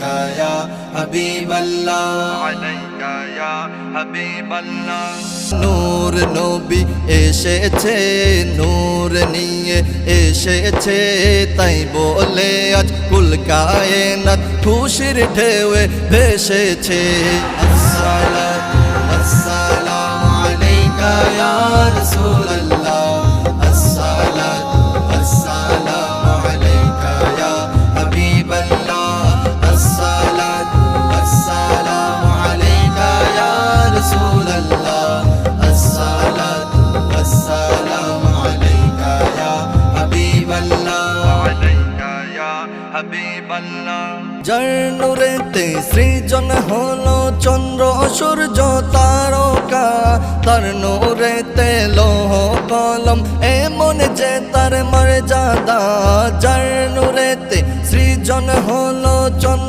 আলাইকা ইয়া হাবিবাল্লাহ আলাইকা ইয়া হাবিবাল্লাহ নূর নবী এসেছে নূর নিয়ে এসেছে তাই বলে আজ কুল কায়নাত খুশির ঢেউয়ে ভেসেছে আসসালাতু ওয়াসসালামু আলাইকা ইয়া রাসূলুল্লাহ আসসালাতু ওয়াসসালামু আলাইকা ইয়া হাবিবাল্লাহ আসসালাতু ওয়াসসালামু আলাইকা ইয়া রাসূলুল্লাহ আসসালাতু ওয়াসসালামু আলাইকা ইয়া হাবিবাল্লাহ আলাইকা ইয়া হাবিবাল্লাহ যার নূরেতে সৃজন হলো চন্দ্র সূর্য তারকা তার নূরেতে লৌহ কলম এমন যে তার মর্যাদা যার নূরেতে সৃজন হলো চন্দ্র